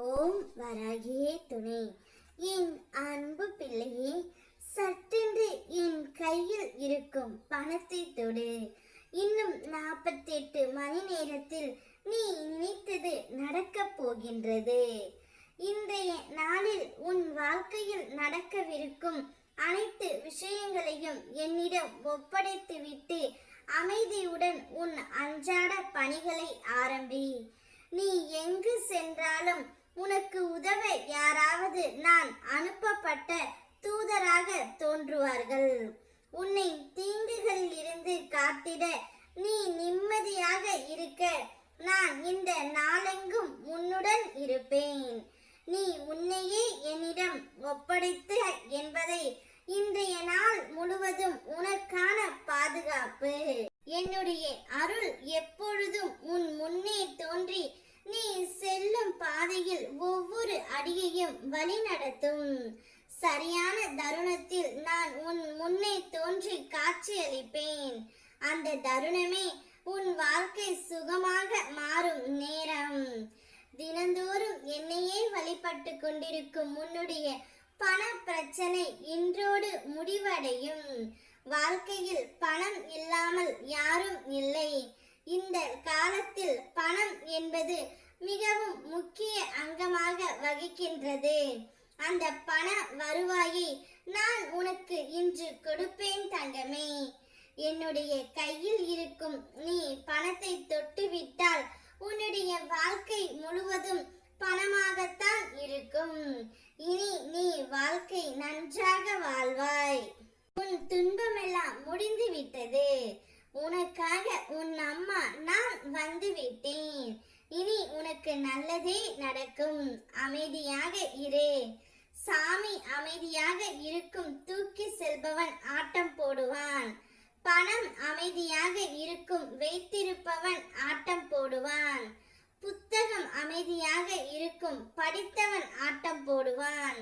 ஓம் வராகியே துணை. என் அன்பு பிள்ளையே, சட்டென்று என் கையில் இருக்கும் பணத்தை தொடு. இன்னும் 48 மணி நேரத்தில் நீ நினைத்தது நடக்கப் போகின்றது. இன்றைய நாளில் உன் வாழ்க்கையில் நடக்கவிருக்கும் அனைத்து விஷயங்களையும் என்னிடம் ஒப்படைத்துவிட்டு அமைதியுடன் உன் அன்றாட பணிகளை ஆரம்பி. நீ எங்கு சென்றாலும் உனக்கு உதவ யாராவது நான் அனுப்பப்பட்ட தூதராக தோன்றுவார்கள். உன்னை தீங்குகளில் இருந்து காத்திட, நீ நிம்மதியாக இருக்க நான் இந்த நாளெங்கும் உன்னுடன் இருப்பேன். நீ உன்னையே என்னிடம் ஒப்படைத்த என்பதை இன்றைய நாள் முழுவதும் உனக்கான பாதுகாப்பு. என்னுடைய அருள் எப்பொழுதும் உன் முன்னே தோன்றி நீ செல்லும் பாதையில் ஒவ்வொரு அடியையும் வழி நடத்தும். சரியான தருணத்தில் நான் உன் முன்னே தோன்றி காட்சியளிப்பேன். அந்த தருணமே உன் வாழ்க்கை சுகமாக மாறும் நேரம். தினந்தோறும் என்னையே வழிபட்டு கொண்டிருக்கும் உன்னுடைய பண பிரச்சனை இன்றோடு முடிவடையும். வாழ்க்கையில் பணம் இல்லாமல் யாரும் இல்லை. இந்த காலத்தில் பணம் என்பது மிகவும் முக்கிய அங்கமாக வகிக்கின்றது. அந்த பண வருவாயை நான் உனக்கு இன்று கொடுப்பேன் தங்கமே. என்னுடைய கையில் இருக்கும் நீ பணத்தை தொட்டுவிட்டால் உன்னுடைய வாழ்க்கை முழுவதும் பணமாகத்தான் இருக்கும். இனி நீ வாழ்க்கை நன்றாக வாழ்வாய். உன் துன்பமெல்லாம் முடிந்து விட்டது. உனக்காக உன் அம்மா நான் வந்து விட்டேன். இனி உனக்கு நல்லதே நடக்கும். அமைதியாக இரு. சாமி அமைதியாக இருக்கும். தூக்கி செல்பவன் ஆட்டம் போடுவான். பணம் அமைதியாக இருக்கும். வைத்திருப்பவன் ஆட்டம் போடுவான். புத்தகம் அமைதியாக இருக்கும். படித்தவன் ஆட்டம் போடுவான்.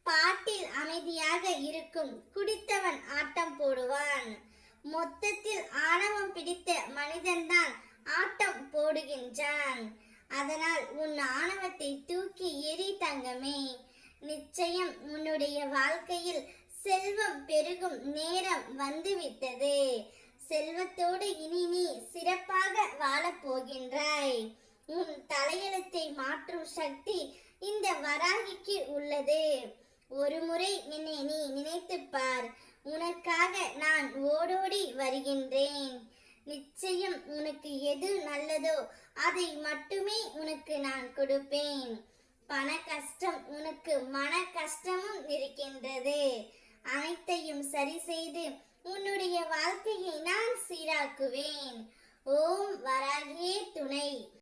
பாட்டில் அமைதியாக இருக்கும். குடித்தவன் ஆட்டம் போடுவான். மொத்தத்தில் ஆணவம் பிடித்த மனிதன்தான் ஆட்டம் போடுகின்றான். அதனால் உன் ஆணவத்தை தூக்கி எறி தங்கமே. நிச்சயம் உன்னுடைய வாழ்க்கையில் செல்வம் பெருகும் நேரம் வந்துவிட்டது. செல்வத்தோடு இனி நீ சிறப்பாக வாழப் போகின்றாய். உன் தலையெழுத்தை மாற்றும் சக்தி இந்த வராகிக்கு உள்ளது. ஒரு முறை என்னை நீ நினைத்துப் பார். உனக்காக நான் ஓடோடி வருகின்றேன். நிச்சயம் உனக்கு எது நல்லதோ அதை மட்டுமே உனக்கு நான் கொடுப்பேன். பண கஷ்டம் உனக்கு மன கஷ்டமும் இருக்கின்றது. அனைத்தையும் சரி செய்து உன்னுடைய வாழ்க்கையை நான் சீராக்குவேன். ஓம் வராகியே துணை.